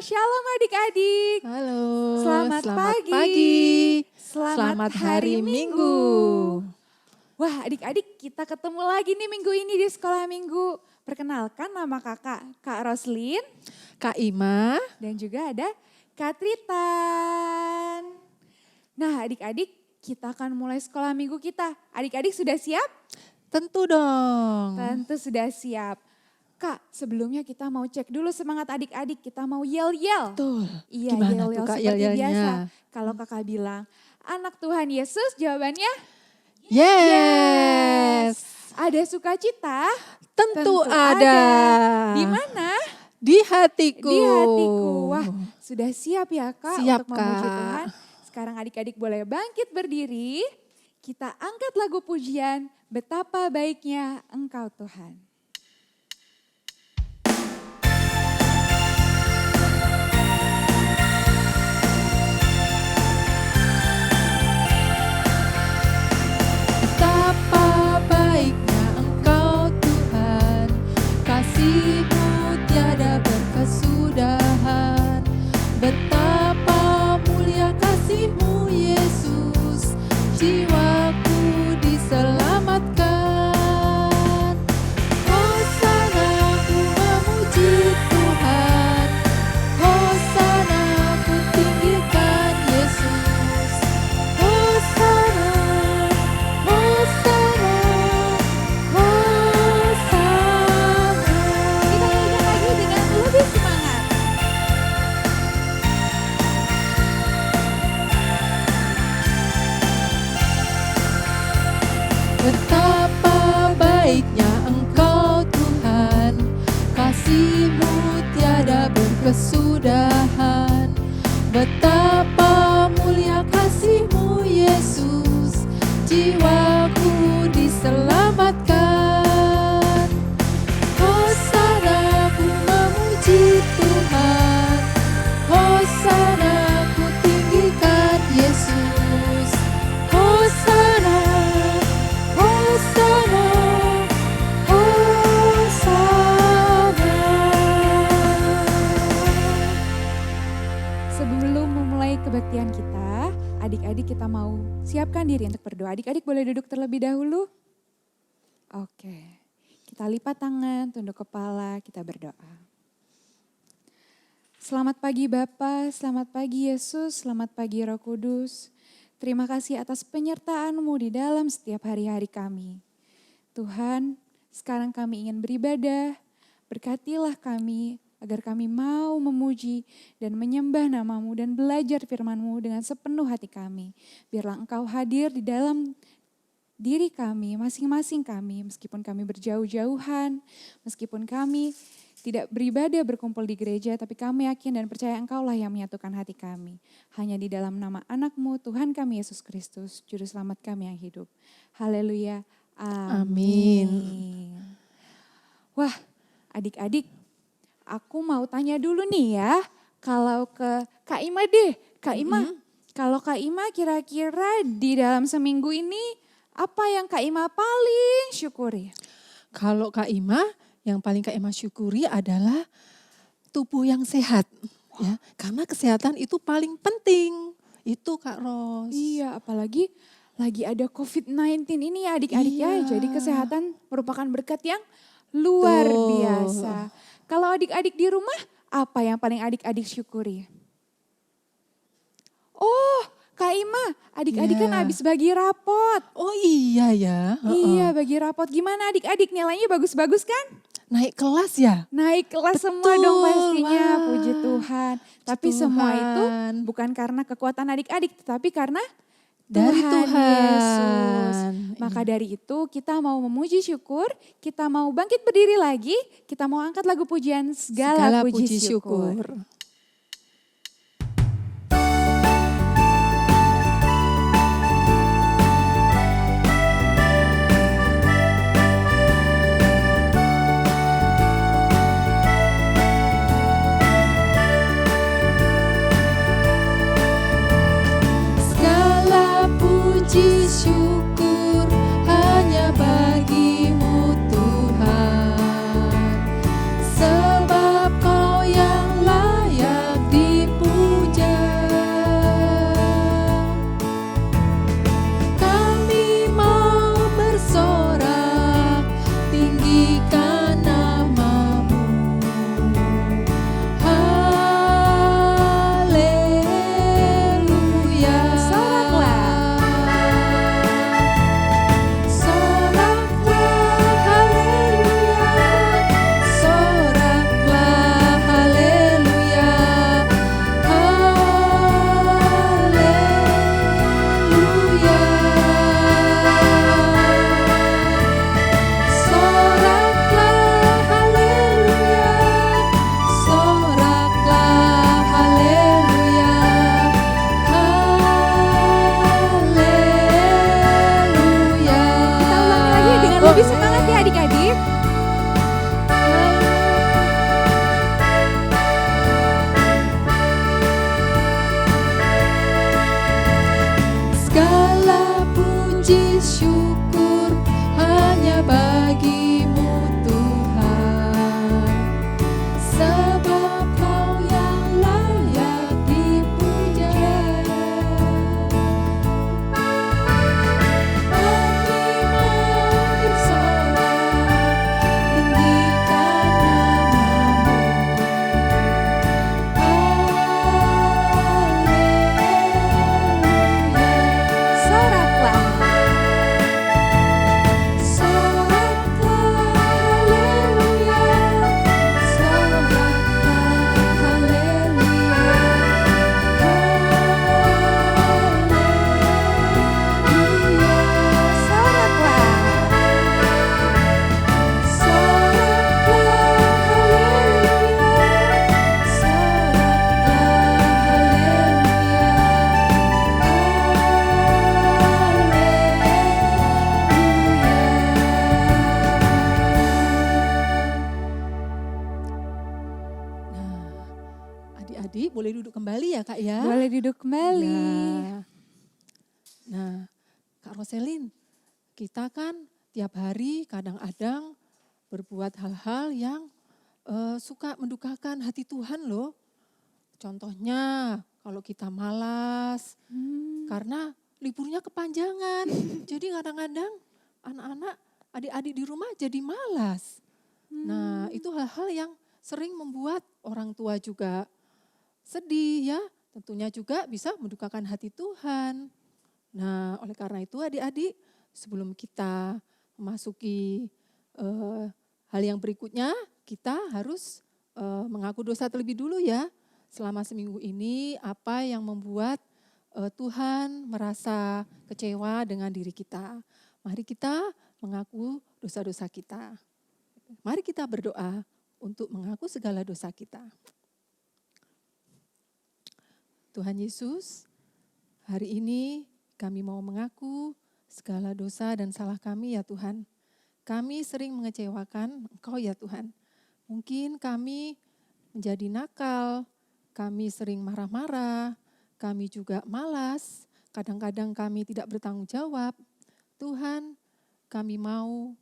Shalom adik-adik. Halo, Selamat pagi. Selamat hari Minggu. Wah adik-adik, kita ketemu lagi nih minggu ini di sekolah minggu. Perkenalkan nama kakak, Kak Roslin. Kak Ima. Dan juga ada Kak Tritan. Nah adik-adik, kita akan mulai sekolah minggu kita. Adik-adik sudah siap? Tentu dong. Tentu sudah siap. Kak, sebelumnya kita mau cek dulu semangat adik-adik. Kita mau yel-yel. Betul. Iya, Gimana yel-yel tuh Kak seperti yel-yelnya? biasa. Kalau kakak bilang, anak Tuhan Yesus, jawabannya Yes. ada sukacita. Tentu ada. Di mana? Di hatiku. Di hatiku. Wah, sudah siap ya Kak Siap, untuk memuji Kak. Tuhan? Sekarang adik-adik boleh bangkit berdiri. Kita angkat lagu pujian, betapa baiknya Engkau Tuhan. Betapa baiknya Engkau Tuhan, kasih-Mu tiada berkesudahan. Betapa mulia kasih-Mu Yesus, jiwaku diselamatkan. Hosana ku memuji Tuhan, Hosana ku tinggikan Yesus. Hosana, Hosana, Hosana. Kita nyanyikan lagi dengan lebih semangat. Betapa baiknya Engkau Tuhan, kasih-Mu tiada berkesudahan. Betapa mulia kasih-Mu Yesus, jiwaku diselamatkan. Hosana ku memuji Tuhan, Hosana ku tinggikan Yesus. Hosana, Hosana, Hosana. Sebelum memulai kebaktian kita, adik-adik kita mau siapkan diri untuk berdoa. Adik-adik boleh duduk terlebih dahulu? Oke, kita lipat tangan, tunduk kepala, kita berdoa. Selamat pagi Bapa, selamat pagi Yesus, selamat pagi Roh Kudus. Terima kasih atas penyertaan-Mu di dalam setiap hari-hari kami. Tuhan, sekarang kami ingin beribadah, berkatilah kami agar kami mau memuji dan menyembah nama-Mu dan belajar firman-Mu dengan sepenuh hati kami. Biarlah Engkau hadir di dalam diri kami, masing-masing kami, meskipun kami berjauh-jauhan, meskipun kami tidak beribadah berkumpul di gereja, tapi kami yakin dan percaya Engkaulah yang menyatukan hati kami. Hanya di dalam nama anak-Mu, Tuhan kami Yesus Kristus, Juru Selamat kami yang hidup. Haleluya. Amin. Wah, adik-adik, aku mau tanya dulu nih ya, kalau ke Kak Ima deh. Kak Ima, kalau Kak Ima kira-kira di dalam seminggu ini, apa yang Kak Ima paling syukuri? Kalau Kak Ima, yang paling Kak Ima syukuri adalah tubuh yang sehat. Ya, karena kesehatan itu paling penting. Itu Kak Ros. Iya, apalagi lagi ada COVID-19 ini ya adik-adik ya. Iya. Jadi kesehatan merupakan berkat yang luar Betul. biasa. Kalau adik-adik di rumah, apa yang paling adik-adik syukuri? Oh, Kak Ima, adik-adik kan Iya. habis bagi rapot. Oh iya ya. Iya, bagi rapot. Gimana adik-adik, nilainya bagus-bagus kan? Naik kelas ya. Naik kelas semua Betul, dong pastinya, wah. puji Tuhan. Tapi semua itu Tuhan. bukan karena kekuatan adik-adik, tetapi karena Dari Tuhan. Yesus. Maka dari itu kita mau memuji syukur, kita mau bangkit berdiri lagi, kita mau angkat lagu pujian segala puji syukur. Segala puji syukur hanya bagi-Mu Tuhan. Sebab Kau yang layak syukur hanya bagimu Tuhan, sebab Kau yang layak dipuja. Kami bersorak, tinggikan namamu. Soraklah. Adik-adik boleh duduk kembali ya Kak ya? Boleh duduk kembali. Ya. Nah, Kak Roselin, kita kan tiap hari kadang-kadang berbuat hal-hal yang suka mendukakan hati Tuhan loh. Contohnya kalau kita malas karena liburnya kepanjangan. Jadi kadang-kadang anak-anak, adik-adik di rumah jadi malas. Nah, itu hal-hal yang sering membuat orang tua juga sedih ya. Tentunya juga bisa mendukakan hati Tuhan. Nah, oleh karena itu adik-adik, sebelum kita memasuki hal yang berikutnya, kita harus mengaku dosa terlebih dulu ya. Selama seminggu ini apa yang membuat Tuhan merasa kecewa dengan diri kita. Mari kita mengaku dosa-dosa kita. Mari kita berdoa untuk mengaku segala dosa kita. Tuhan Yesus, hari ini kami mau mengaku segala dosa dan salah kami ya Tuhan. Kami sering mengecewakan Engkau ya Tuhan. Mungkin kami menjadi nakal, kami sering marah-marah, kami juga malas, kadang-kadang kami tidak bertanggung jawab. Tuhan, kami mau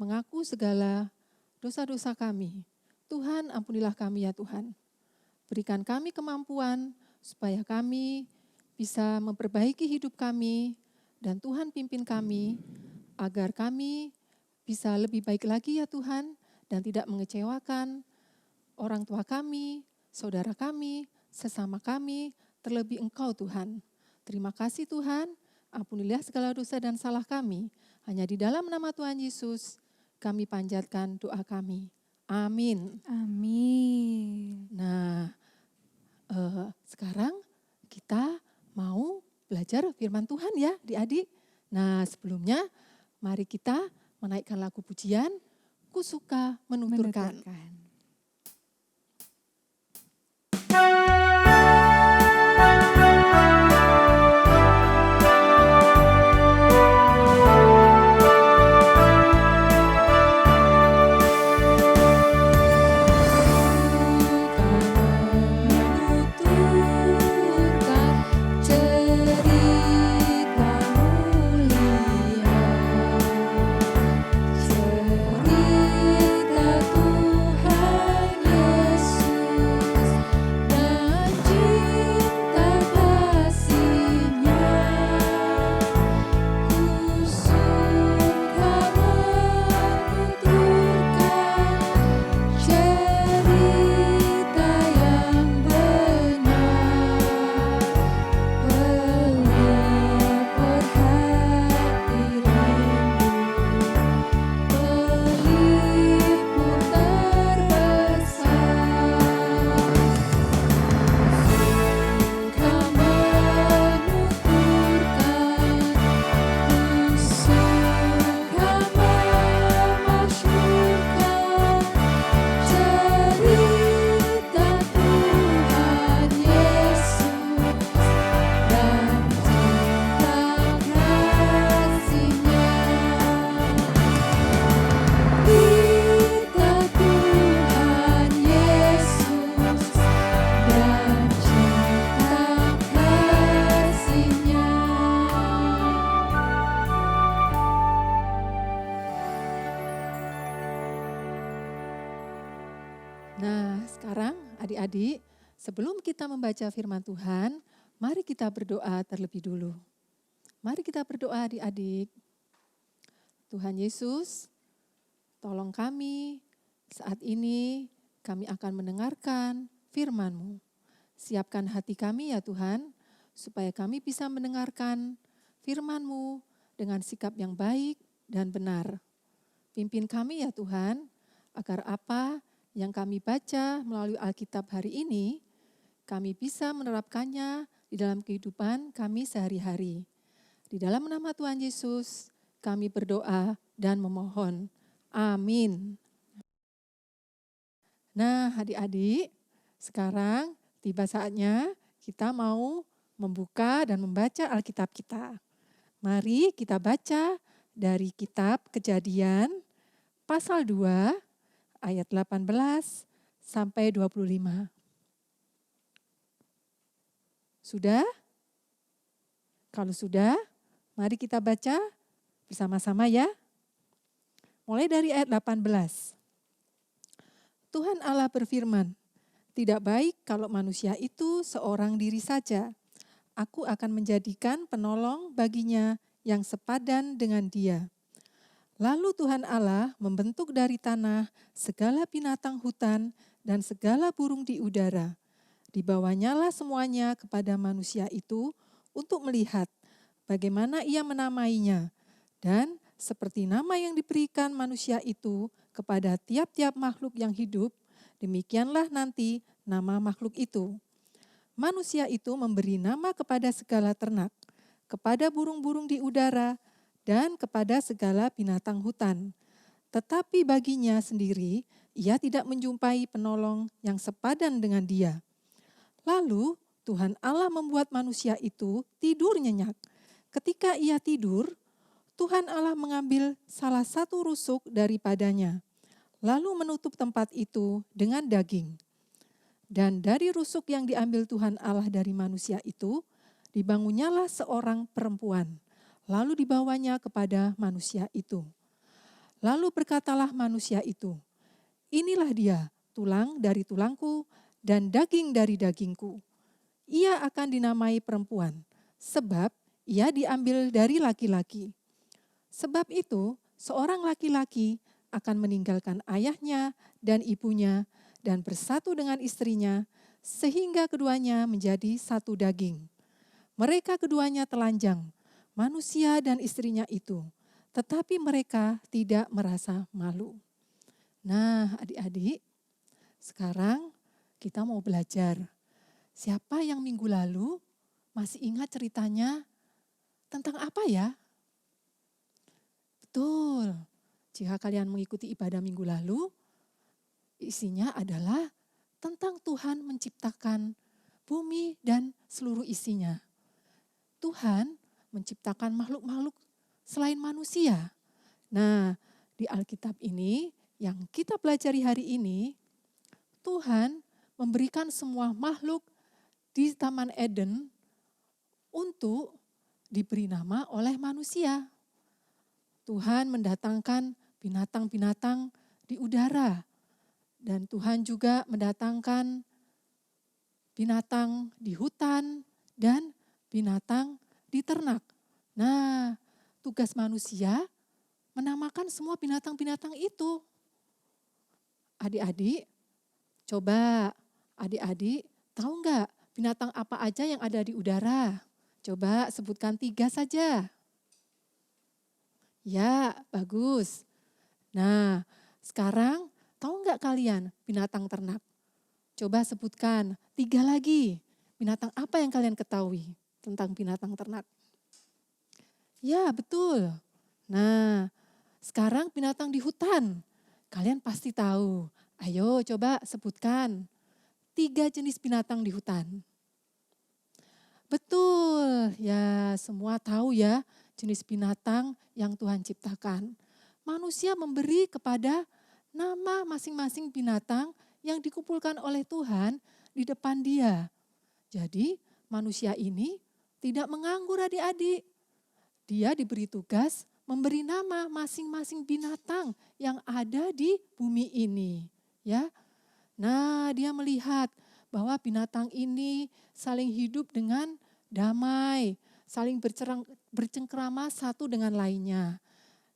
mengaku segala dosa-dosa kami. Tuhan, ampunilah kami ya Tuhan. Berikan kami kemampuan supaya kami bisa memperbaiki hidup kami dan Tuhan pimpin kami agar kami bisa lebih baik lagi ya Tuhan dan tidak mengecewakan orang tua kami, saudara kami, sesama kami, terlebih Engkau Tuhan. Terima kasih Tuhan, ampunilah segala dosa dan salah kami. Hanya di dalam nama Tuhan Yesus kami panjatkan doa kami. Amin. Amin. Nah, sekarang kita mau belajar firman Tuhan ya adik-adik. Nah sebelumnya mari kita menaikkan lagu pujian, Ku Suka Menuturkan. Cerita Tuhan Nah, sekarang adik-adik, sebelum kita membaca firman Tuhan, mari kita berdoa terlebih dulu. Mari kita berdoa adik-adik. Tuhan Yesus, tolong kami saat ini kami akan mendengarkan firman-Mu. Siapkan hati kami ya Tuhan, supaya kami bisa mendengarkan firman-Mu dengan sikap yang baik dan benar. Pimpin kami ya Tuhan, agar apa yang kami baca melalui Alkitab hari ini, kami bisa menerapkannya di dalam kehidupan kami sehari-hari. Di dalam nama Tuhan Yesus, kami berdoa dan memohon. Amin. Nah, adik-adik, sekarang tiba saatnya kita mau membuka dan membaca Alkitab kita. Mari kita baca dari kitab Kejadian pasal 2 ayat 18 sampai 25. Sudah? Kalau sudah, mari kita baca bersama-sama ya. Mulai dari ayat 18. Tuhan Allah berfirman, "Tidak baik kalau manusia itu seorang diri saja. Aku akan menjadikan penolong baginya yang sepadan dengan dia." Lalu Tuhan Allah membentuk dari tanah segala binatang hutan dan segala burung di udara. Dibawanyalah semuanya kepada manusia itu untuk melihat bagaimana ia menamainya. Dan seperti nama yang diberikan manusia itu kepada tiap-tiap makhluk yang hidup, demikianlah nanti nama makhluk itu. Manusia itu memberi nama kepada segala ternak, kepada burung-burung di udara, dan kepada segala binatang hutan. Tetapi baginya sendiri, ia tidak menjumpai penolong yang sepadan dengan dia. Lalu Tuhan Allah membuat manusia itu tidur nyenyak. Ketika ia tidur, Tuhan Allah mengambil salah satu rusuk daripadanya, lalu menutup tempat itu dengan daging. Dan dari rusuk yang diambil Tuhan Allah dari manusia itu, dibangunnyalah seorang perempuan, lalu dibawanya kepada manusia itu. Lalu berkatalah manusia itu, "Inilah dia, tulang dari tulangku dan daging dari dagingku. Ia akan dinamai perempuan, sebab ia diambil dari laki-laki. Sebab itu, seorang laki-laki akan meninggalkan ayahnya dan ibunya dan bersatu dengan istrinya, sehingga keduanya menjadi satu daging. Mereka keduanya telanjang, manusia dan istrinya itu, tetapi mereka tidak merasa malu." Nah, adik-adik, sekarang kita mau belajar. Siapa yang minggu lalu masih ingat ceritanya tentang apa ya? Betul, jika kalian mengikuti ibadah minggu lalu, isinya adalah tentang Tuhan menciptakan bumi dan seluruh isinya. Tuhan menciptakan makhluk-makhluk selain manusia. Nah, di Alkitab ini yang kita pelajari hari ini, Tuhan memberikan semua makhluk di Taman Eden untuk diberi nama oleh manusia. Tuhan mendatangkan binatang-binatang di udara. Dan Tuhan juga mendatangkan binatang di hutan dan binatang di ternak. Nah, tugas manusia menamakan semua binatang-binatang itu. Adik-adik, coba adik-adik tahu nggak binatang apa aja yang ada di udara? Coba sebutkan 3 saja. Ya, bagus. Nah, sekarang tahu nggak kalian binatang ternak? Coba sebutkan 3 lagi. Binatang apa yang kalian ketahui tentang binatang ternak? Ya, betul. Nah, sekarang binatang di hutan. Kalian pasti tahu. Ayo coba sebutkan 3 jenis binatang di hutan. Betul, ya semua tahu ya jenis binatang yang Tuhan ciptakan. Manusia memberi kepada nama masing-masing binatang yang dikumpulkan oleh Tuhan di depan dia. Jadi manusia ini tidak menganggur adik-adik. Dia diberi tugas memberi nama masing-masing binatang yang ada di bumi ini. Ya. Nah, dia melihat bahwa binatang ini saling hidup dengan damai, saling bercengkrama satu dengan lainnya.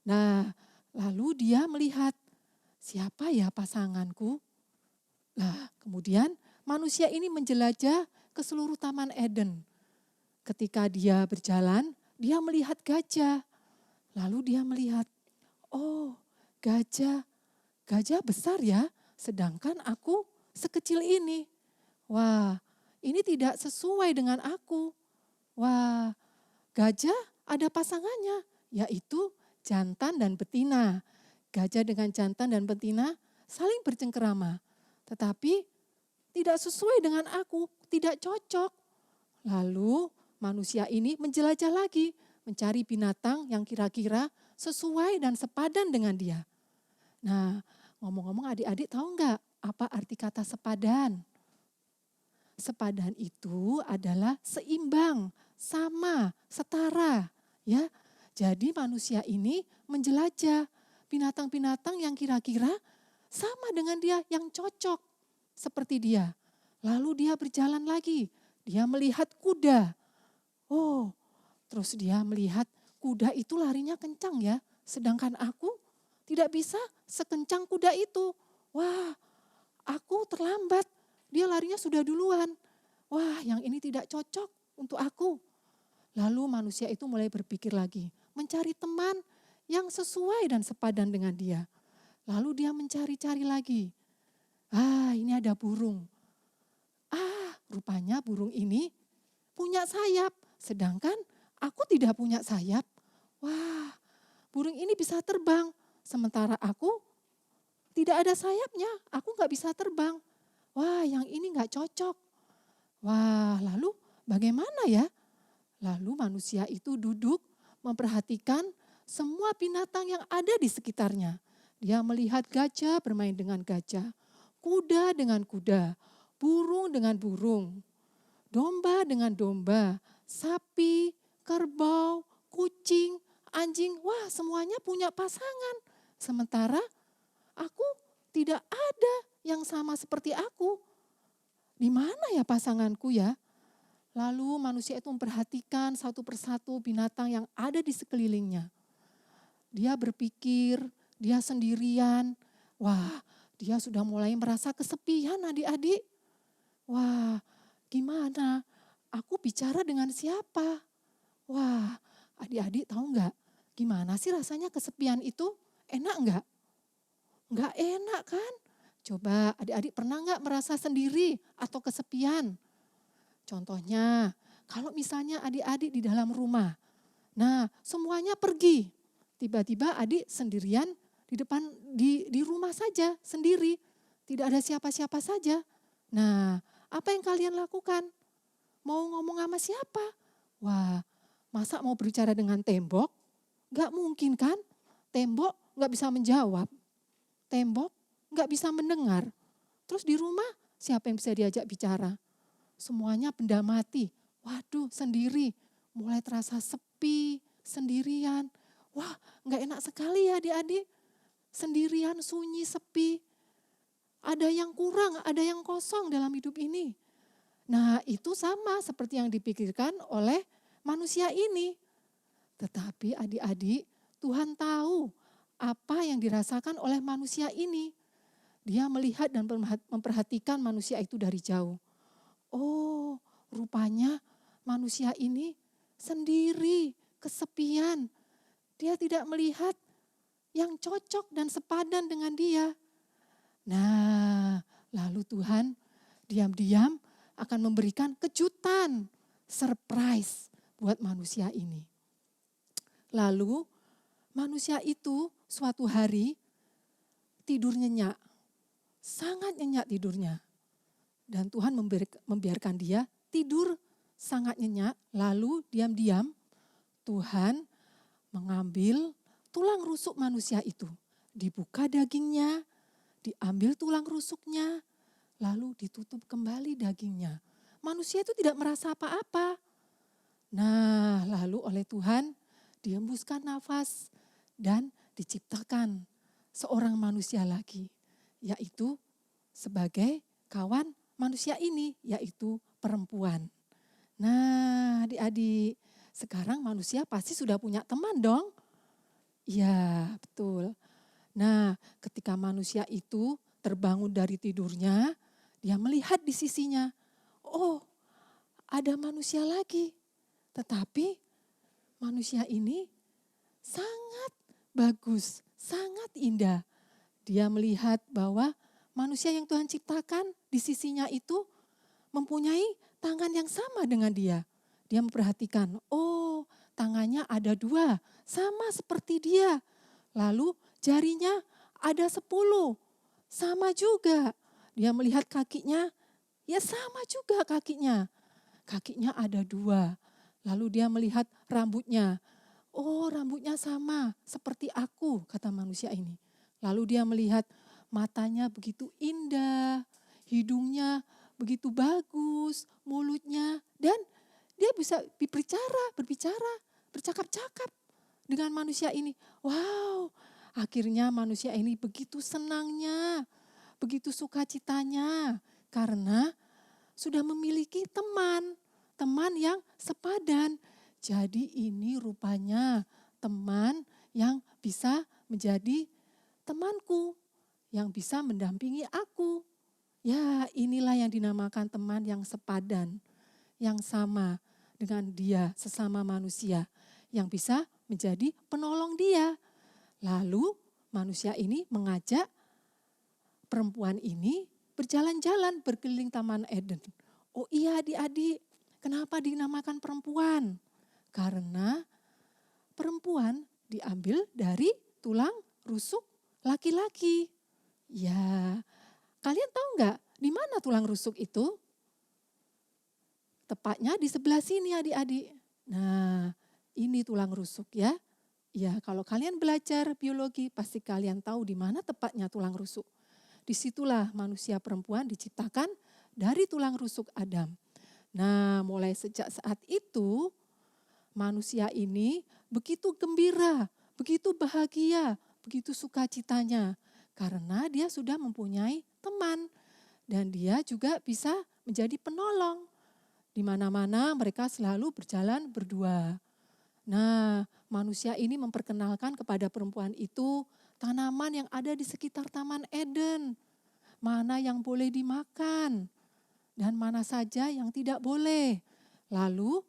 Nah, lalu dia melihat, siapa ya pasanganku? Nah, kemudian manusia ini menjelajah ke seluruh Taman Eden. Ketika dia berjalan, dia melihat gajah. Lalu dia melihat, oh gajah, gajah besar ya, sedangkan aku sekecil ini. Wah, ini tidak sesuai dengan aku. Wah, gajah ada pasangannya, yaitu jantan dan betina. Gajah dengan jantan dan betina saling bercengkerama. Tetapi tidak sesuai dengan aku, tidak cocok. Lalu manusia ini menjelajah lagi, mencari binatang yang kira-kira sesuai dan sepadan dengan dia. Nah, ngomong-ngomong adik-adik tahu nggak apa arti kata sepadan? Sepadan itu adalah seimbang, sama, setara, ya. Jadi manusia ini menjelajah binatang-binatang yang kira-kira sama dengan dia, yang cocok seperti dia. Lalu dia berjalan lagi, dia melihat kuda. Oh, terus dia melihat kuda itu larinya kencang ya, sedangkan aku tidak bisa sekencang kuda itu. Wah, aku terlambat, dia larinya sudah duluan. Wah, yang ini tidak cocok untuk aku. Lalu manusia itu mulai berpikir lagi, mencari teman yang sesuai dan sepadan dengan dia. Lalu dia mencari-cari lagi. Ah, ini ada burung. Ah, rupanya burung ini punya sayap, sedangkan aku tidak punya sayap. Wah, burung ini bisa terbang, sementara aku tidak ada sayapnya, aku nggak bisa terbang. Wah, yang ini nggak cocok. Wah, lalu bagaimana ya? Lalu manusia itu duduk memperhatikan semua binatang yang ada di sekitarnya. Dia melihat gajah bermain dengan gajah, kuda dengan kuda, burung dengan burung, domba dengan domba, sapi, kerbau, kucing, anjing. Wah, semuanya punya pasangan. Sementara aku tidak ada yang sama seperti aku. Di mana ya pasanganku ya? Lalu manusia itu memperhatikan satu persatu binatang yang ada di sekelilingnya. Dia berpikir, dia sendirian. Wah, dia sudah mulai merasa kesepian adik-adik. Wah, gimana? Aku bicara dengan siapa? Wah, adik-adik tahu nggak? Gimana sih rasanya kesepian itu? Enak nggak? Nggak enak kan? Coba adik-adik pernah nggak merasa sendiri atau kesepian? Contohnya, kalau misalnya adik-adik di dalam rumah, nah semuanya pergi, tiba-tiba adik sendirian di depan di rumah saja sendiri, tidak ada siapa-siapa saja. Nah, apa yang kalian lakukan? Mau ngomong sama siapa? Wah, masa mau berbicara dengan tembok? Gak mungkin kan? Tembok gak bisa menjawab, tembok gak bisa mendengar. Terus di rumah siapa yang bisa diajak bicara? Semuanya benda mati. Waduh, sendiri. Mulai terasa sepi, sendirian. Wah, nggak enak sekali ya adik-adik. Sendirian, sunyi, sepi. Ada yang kurang, ada yang kosong dalam hidup ini. Nah, itu sama seperti yang dipikirkan oleh manusia ini. Tetapi adik-adik, Tuhan tahu apa yang dirasakan oleh manusia ini. Dia melihat dan memperhatikan manusia itu dari jauh. Oh, rupanya manusia ini sendiri, kesepian. Dia tidak melihat yang cocok dan sepadan dengan dia. Nah, lalu Tuhan diam-diam akan memberikan kejutan, surprise buat manusia ini. Lalu manusia itu suatu hari tidur nyenyak, sangat nyenyak tidurnya. Dan Tuhan membiarkan dia tidur sangat nyenyak, lalu diam-diam Tuhan mengambil tulang rusuk manusia itu. Dibuka dagingnya, diambil tulang rusuknya, lalu ditutup kembali dagingnya. Manusia itu tidak merasa apa-apa. Nah, lalu oleh Tuhan dihembuskan nafas dan diciptakan seorang manusia lagi, yaitu sebagai kawan manusia ini, yaitu perempuan. Nah, adik-adik, sekarang manusia pasti sudah punya teman dong? Iya, betul. Nah, ketika manusia itu terbangun dari tidurnya, dia melihat di sisinya, oh, ada manusia lagi. Tetapi manusia ini sangat bagus, sangat indah. Dia melihat bahwa manusia yang Tuhan ciptakan di sisinya itu mempunyai tangan yang sama dengan dia. Dia memperhatikan, oh, tangannya ada 2, sama seperti dia. Lalu jarinya ada 10, sama juga. Dia melihat kakinya, ya sama juga kakinya. Kakinya ada 2. Lalu dia melihat rambutnya. Oh, rambutnya sama seperti aku, kata manusia ini. Lalu dia melihat matanya begitu indah, hidungnya begitu bagus, mulutnya, dan dia bisa berbicara, bercakap-cakap dengan manusia ini. Wow, akhirnya manusia ini begitu senangnya, begitu sukacitanya, karena sudah memiliki teman yang sepadan. Jadi ini rupanya teman yang bisa menjadi temanku, yang bisa mendampingi aku. Ya, inilah yang dinamakan teman yang sepadan, yang sama dengan dia, sesama manusia, yang bisa menjadi penolong dia. Lalu manusia ini mengajak perempuan ini berjalan-jalan berkeliling Taman Eden. Oh iya adik-adik, kenapa dinamakan perempuan? Karena perempuan diambil dari tulang rusuk laki-laki. Ya, kalian tahu nggak di mana tulang rusuk itu? Tepatnya di sebelah sini adik-adik. Nah, ini tulang rusuk ya. Ya, kalau kalian belajar biologi pasti kalian tahu di mana tepatnya tulang rusuk. Disitulah manusia perempuan diciptakan dari tulang rusuk Adam. Nah, mulai sejak saat itu manusia ini begitu gembira, begitu bahagia, begitu sukacitanya. Karena dia sudah mempunyai teman dan dia juga bisa menjadi penolong. Di mana-mana mereka selalu berjalan berdua. Nah, manusia ini memperkenalkan kepada perempuan itu tanaman yang ada di sekitar Taman Eden. Mana yang boleh dimakan dan mana saja yang tidak boleh. Lalu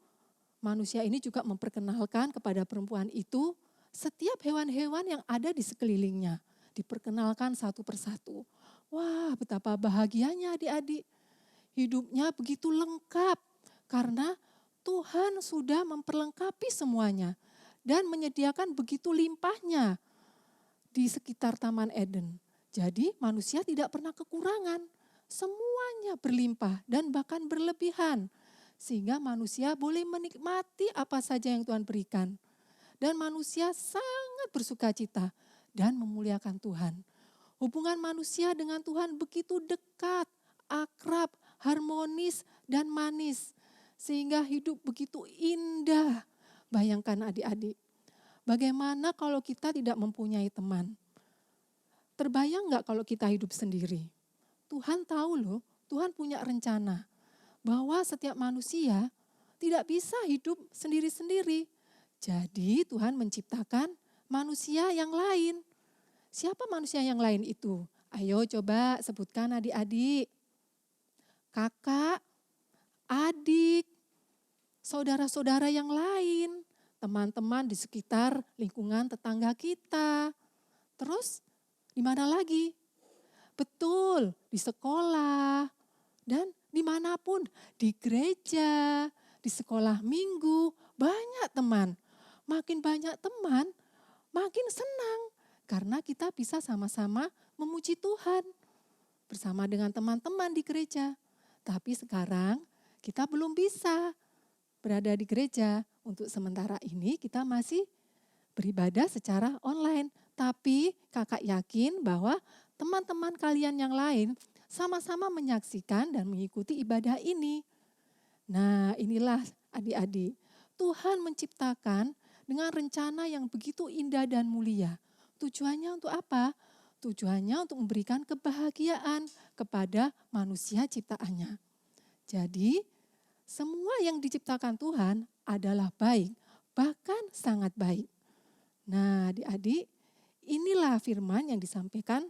manusia ini juga memperkenalkan kepada perempuan itu setiap hewan-hewan yang ada di sekelilingnya. Diperkenalkan satu persatu. Wah, betapa bahagianya adik-adik. Hidupnya begitu lengkap karena Tuhan sudah memperlengkapi semuanya dan menyediakan begitu limpahnya di sekitar Taman Eden. Jadi manusia tidak pernah kekurangan. Semuanya berlimpah dan bahkan berlebihan. Sehingga manusia boleh menikmati apa saja yang Tuhan berikan. Dan manusia sangat bersukacita dan memuliakan Tuhan. Hubungan manusia dengan Tuhan begitu dekat, akrab, harmonis, dan manis. Sehingga hidup begitu indah. Bayangkan adik-adik, bagaimana kalau kita tidak mempunyai teman? Terbayang nggak kalau kita hidup sendiri? Tuhan tahu loh, Tuhan punya rencana bahwa setiap manusia tidak bisa hidup sendiri-sendiri. Jadi Tuhan menciptakan manusia yang lain. Siapa manusia yang lain itu? Ayo coba sebutkan adik-adik. Kakak, adik, saudara-saudara yang lain, teman-teman di sekitar lingkungan tetangga kita. Terus di mana lagi? Betul, di sekolah dan dimanapun, di gereja, di sekolah minggu, banyak teman. Makin banyak teman, makin senang karena kita bisa sama-sama memuji Tuhan bersama dengan teman-teman di gereja. Tapi sekarang kita belum bisa berada di gereja. Untuk sementara ini kita masih beribadah secara online. Tapi kakak yakin bahwa teman-teman kalian yang lain sama-sama menyaksikan dan mengikuti ibadah ini. Nah, inilah adik-adik, Tuhan menciptakan dengan rencana yang begitu indah dan mulia. Tujuannya untuk apa? Tujuannya untuk memberikan kebahagiaan kepada manusia ciptaannya. Jadi, semua yang diciptakan Tuhan adalah baik, bahkan sangat baik. Nah, adik-adik, inilah firman yang disampaikan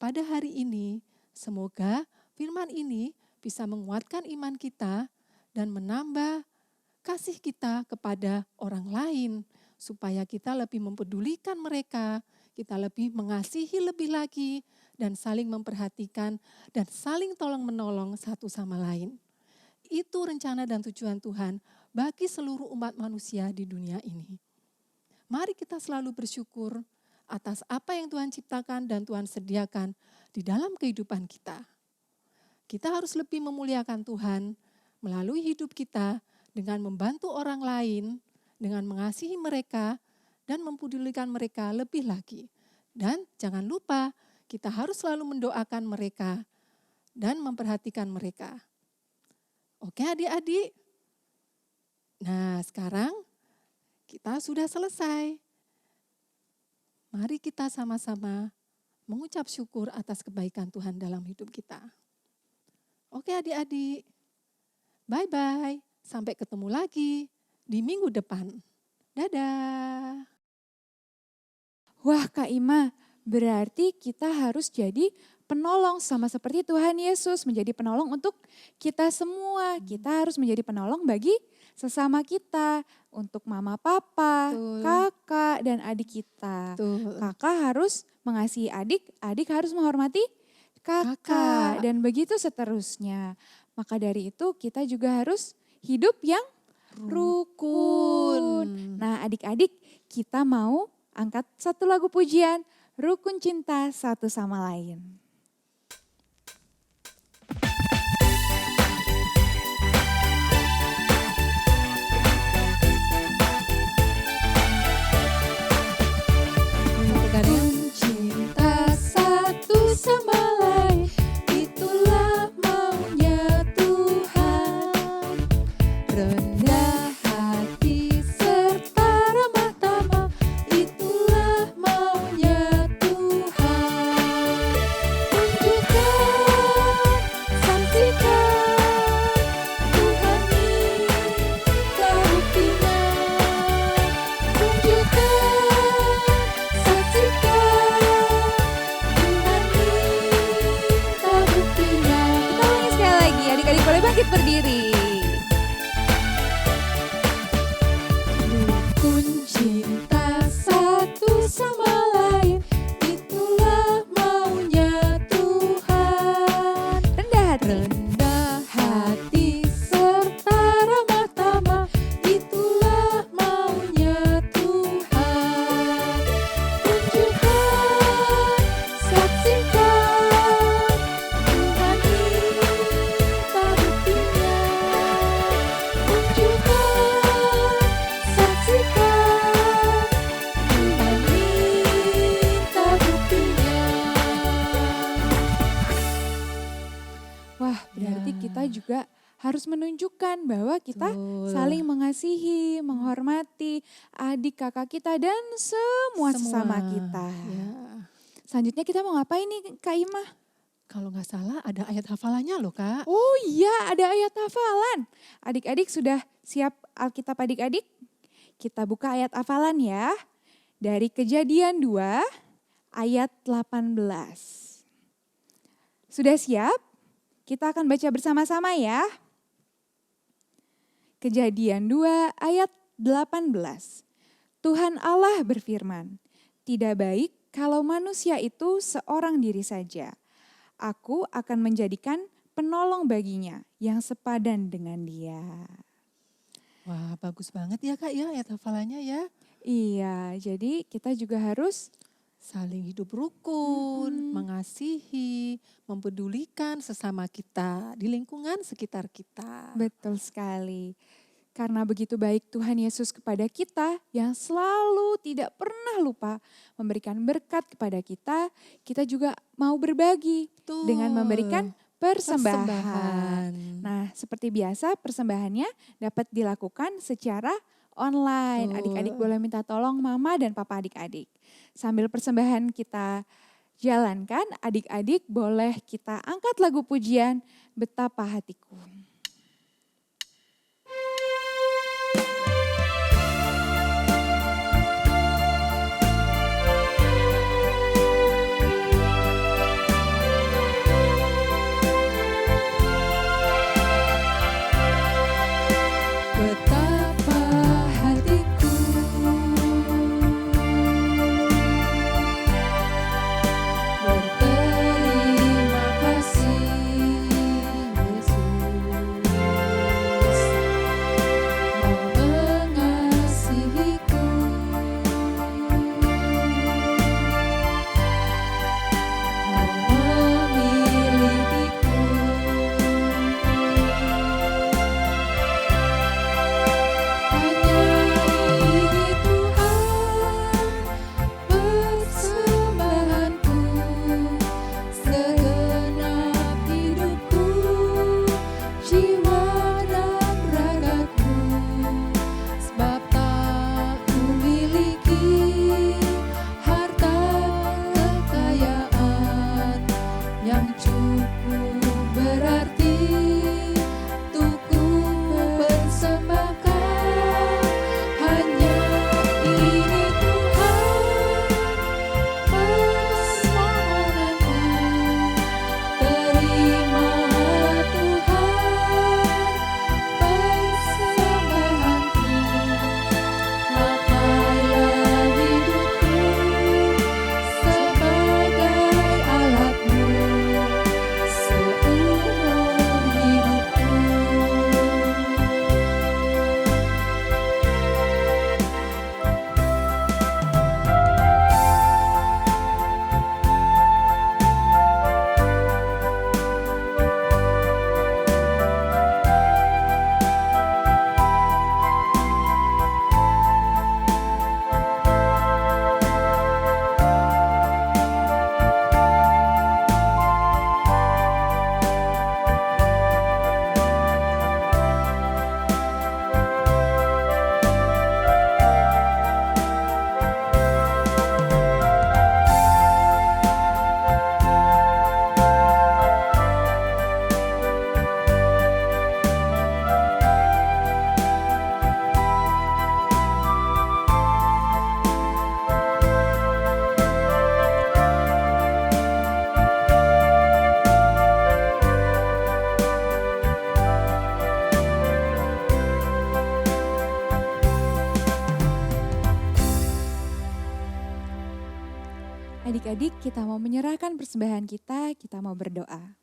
pada hari ini. Semoga firman ini bisa menguatkan iman kita dan menambah kasih kita kepada orang lain, supaya kita lebih mempedulikan mereka, kita lebih mengasihi lebih lagi, dan saling memperhatikan dan saling tolong-menolong satu sama lain. Itu rencana dan tujuan Tuhan bagi seluruh umat manusia di dunia ini. Mari kita selalu bersyukur atas apa yang Tuhan ciptakan dan Tuhan sediakan di dalam kehidupan kita. Kita harus lebih memuliakan Tuhan melalui hidup kita dengan membantu orang lain, dengan mengasihi mereka dan mempedulikan mereka lebih lagi. Dan jangan lupa kita harus selalu mendoakan mereka dan memperhatikan mereka. Oke adik-adik? Nah sekarang kita sudah selesai. Mari kita sama-sama mengucap syukur atas kebaikan Tuhan dalam hidup kita. Oke adik-adik, bye-bye. Sampai ketemu lagi di minggu depan. Dadah. Wah Kak Ima, berarti kita harus jadi penolong sama seperti Tuhan Yesus menjadi penolong untuk kita semua. Kita harus menjadi penolong bagi sesama kita, untuk mama papa, Betul. kakak dan adik kita. Betul. Kakak harus mengasihi adik, adik harus menghormati kakak dan begitu seterusnya. Maka dari itu kita juga harus hidup yang rukun. Nah adik-adik, kita mau angkat satu lagu pujian, Rukun Cinta Satu Sama Lain. Rukun cinta satu sama lain, itulah maunya Tuhan. Rendah hati serta ramah tamah, itulah maunya Tuhan. Tunjukkan, saksikan, Tuhan minta buktinya. Tunjukkan, saksikan, Tuhan minta buktinya. Kita ulangi sekali lagi, adik-adik boleh bangkit berdiri. Rukun cinta satu sama lain, itulah maunya Tuhan. Rendah hati serta ramah tamah, itulah maunya Tuhan. Tunjukkan, saksikan, Tuhan minta buktinya. Tunjukkan, saksikan, Tuhan minta buktinya. Wah, berarti Ya. kita juga harus menunjukkan bahwa kita Betul. saling mengasihi, menghormati adik kakak kita dan semua sesama kita. Ya. Selanjutnya kita mau ngapain nih Kak Ima? Kalau nggak salah ada ayat hafalannya loh Kak. Oh iya, ada ayat hafalan. Adik-adik sudah siap Alkitab adik-adik? Kita buka ayat hafalan ya. Dari Kejadian 2 ayat 18. Sudah siap? Kita akan baca bersama-sama ya. Kejadian 2 ayat 18. Tuhan Allah berfirman, "Tidak baik kalau manusia itu seorang diri saja. Aku akan menjadikan penolong baginya yang sepadan dengan dia." Wah bagus banget ya Kak ya ayat hafalannya ya. Iya, jadi kita juga harus Saling hidup rukun, mengasihi, mempedulikan sesama kita di lingkungan sekitar kita. betul sekali. Karena begitu baik Tuhan Yesus kepada kita yang selalu tidak pernah lupa memberikan berkat kepada kita juga mau berbagi Betul. dengan memberikan persembahan. Persembahan. Nah, seperti biasa persembahannya dapat dilakukan secara online. Betul. Adik-adik boleh minta tolong mama dan papa adik-adik. Sambil persembahan kita Jalankan adik-adik, boleh kita angkat lagu pujian Betapa Hatiku. Betapa hatiku berterima kasih Yesus, Kau mengasihiku, Kau memilikiku. Hanya ini Tuhan persembahanku, segenap hidupku, jiwa dan ragaku, sebab tak kumiliki harta kekayaan yang cukup berarti untuk ku persembahkan. Hanya ini Tuhan permohonanku, terima Tuhan persembahanku, pakailah hidupku sebagai alat-Mu seumur hidupku. Adik-adik, kita mau menyerahkan persembahan kita mau berdoa.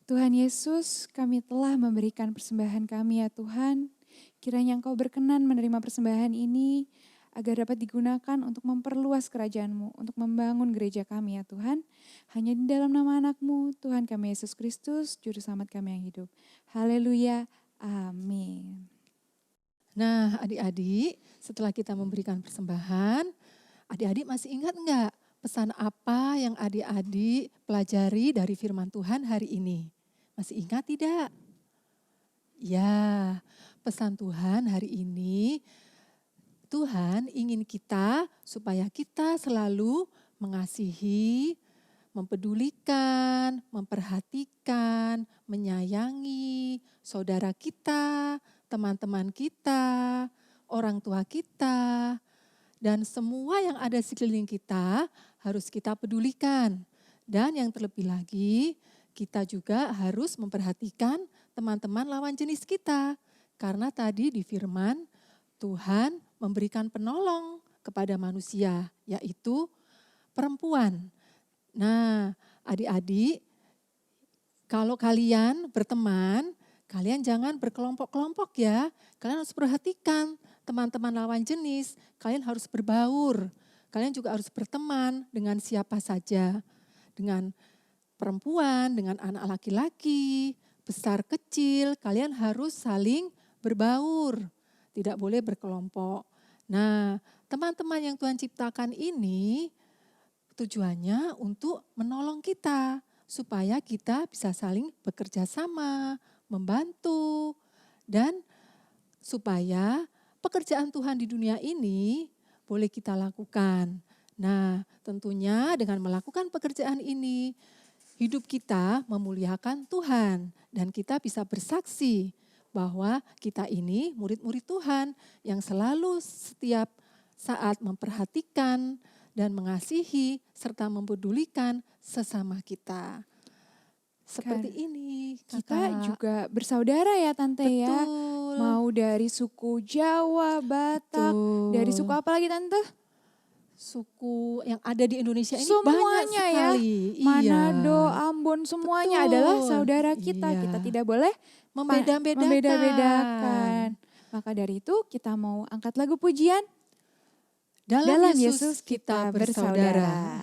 Tuhan Yesus, kami telah memberikan persembahan kami ya Tuhan. Kiranya Engkau berkenan menerima persembahan ini agar dapat digunakan untuk memperluas kerajaan-Mu, untuk membangun gereja kami ya Tuhan. Hanya di dalam nama anak-Mu, Tuhan kami Yesus Kristus, Juru Selamat kami yang hidup. Haleluya, amin. Nah, adik-adik, setelah kita memberikan persembahan, adik-adik masih ingat enggak pesan apa yang adik-adik pelajari dari firman Tuhan hari ini? Masih ingat tidak? Ya, pesan Tuhan hari ini, Tuhan ingin kita supaya kita selalu mengasihi, mempedulikan, memperhatikan, menyayangi saudara kita, teman-teman kita, orang tua kita, dan semua yang ada di sekeliling kita harus kita pedulikan. Dan yang terlebih lagi, kita juga harus memperhatikan teman-teman lawan jenis kita. Karena tadi di firman, Tuhan memberikan penolong kepada manusia, yaitu perempuan. Nah, adik-adik, kalau kalian berteman, kalian jangan berkelompok-kelompok ya. Kalian harus perhatikan teman-teman lawan jenis. Kalian harus berbaur. Kalian juga harus berteman dengan siapa saja. Dengan perempuan, dengan anak laki-laki, besar kecil. Kalian harus saling berbaur. Tidak boleh berkelompok. Nah, teman-teman yang Tuhan ciptakan ini tujuannya untuk menolong kita. Supaya kita bisa saling bekerja sama, membantu, dan supaya pekerjaan Tuhan di dunia ini boleh kita lakukan. Nah, tentunya dengan melakukan pekerjaan ini, hidup kita memuliakan Tuhan dan kita bisa bersaksi bahwa kita ini murid-murid Tuhan yang selalu setiap saat memperhatikan dan mengasihi serta mempedulikan sesama kita. Seperti ini, Kita Kakak. juga bersaudara ya Tante ya. Betul. Mau dari suku Jawa, Batak, dari suku Betul. apa lagi Tante? Suku yang ada di Indonesia ini banyak Semuanya ya. sekali. Manado, Iya. Ambon, semuanya Betul. adalah saudara kita. Iya. Kita tidak boleh Membeda-bedakan. membeda-bedakan. Maka dari itu kita mau angkat lagu pujian. Dalam Yesus kita bersaudara.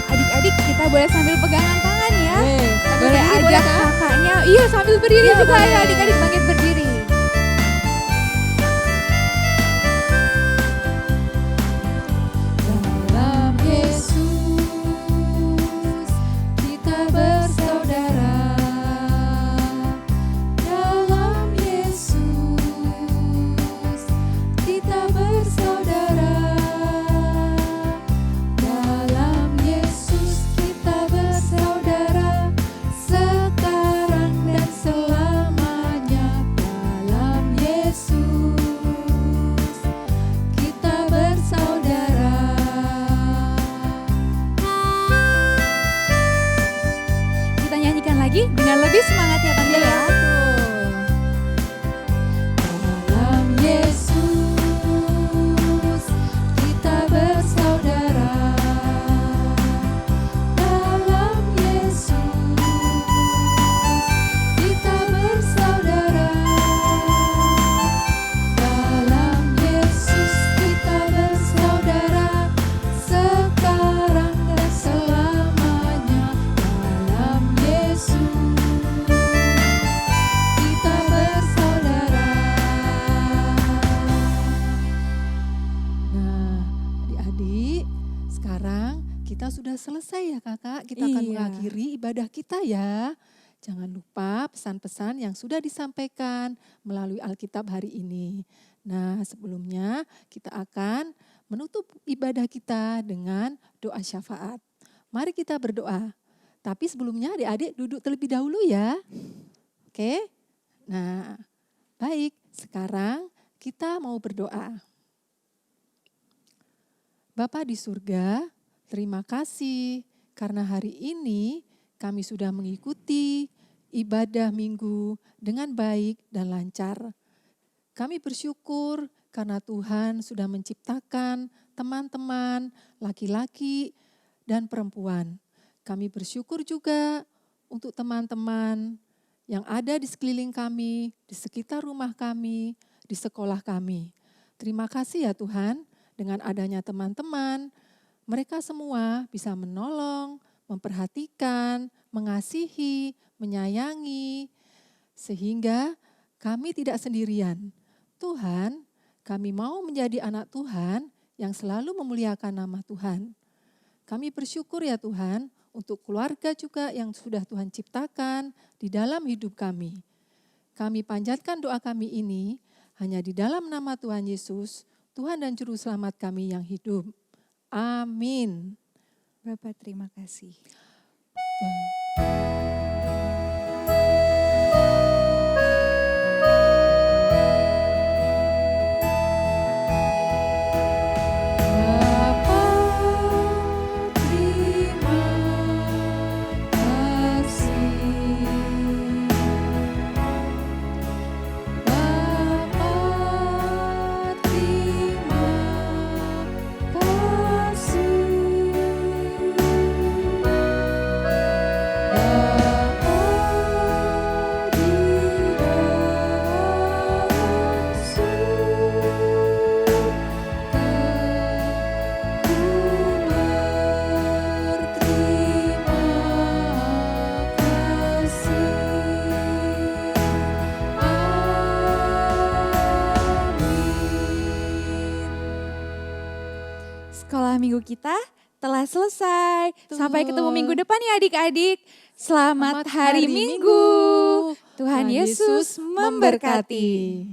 Adik-adik kita boleh sambil pegangan tangan ya. Sambil Boleh berdiri, ajak boleh, Kak? kakaknya. Iya sambil berdiri Iya, juga ya boleh. adik-adik bangkit berdiri. Dalam Yesus kita bersaudara. Dalam Yesus kita bersaudara. Dalam Yesus kita bersaudara. Sekarang dan selamanya. Dalam Yesus kita bersaudara. Kita nyanyikan lagi dengan lebih semangat ya Tante ya. Dalam Yesus kita bersaudara. Dalam Yesus kita bersaudara. Dalam Yesus kita bersaudara. Sekarang dan selamanya. Dalam Yesus kita bersaudara. Nah, adik-adik, sekarang kita sudah selesai ya Kakak. Kita akan Iya. mengakhiri ibadah kita ya. Jangan lupa pesan-pesan yang sudah disampaikan melalui Alkitab hari ini. Nah, sebelumnya kita akan menutup ibadah kita dengan doa syafaat. Mari kita berdoa. Tapi sebelumnya adik-adik duduk terlebih dahulu ya. Oke? Nah, baik. Sekarang kita mau berdoa. Bapa di surga, terima kasih karena hari ini kami sudah mengikuti ibadah minggu dengan baik dan lancar. Kami bersyukur karena Tuhan sudah menciptakan teman-teman laki-laki dan perempuan. Kami bersyukur juga untuk teman-teman yang ada di sekeliling kami, di sekitar rumah kami, di sekolah kami. Terima kasih ya Tuhan, dengan adanya teman-teman, mereka semua bisa menolong, memperhatikan, mengasihi, menyayangi, sehingga kami tidak sendirian. Tuhan, kami mau menjadi anak Tuhan yang selalu memuliakan nama Tuhan. Kami bersyukur ya Tuhan untuk keluarga juga yang sudah Tuhan ciptakan di dalam hidup kami. Kami panjatkan doa kami ini hanya di dalam nama Tuhan Yesus, Tuhan dan Juru Selamat kami yang hidup. Amin. Bapak terima kasih. Bapa, terima kasih. Bapa, terima kasih. Bapa di dalam surga, ku berterima kasih. Amin. Sekolah minggu kita telah selesai. Sampai ketemu minggu depan ya adik-adik. Selamat hari Minggu. Tuhan Yesus memberkati.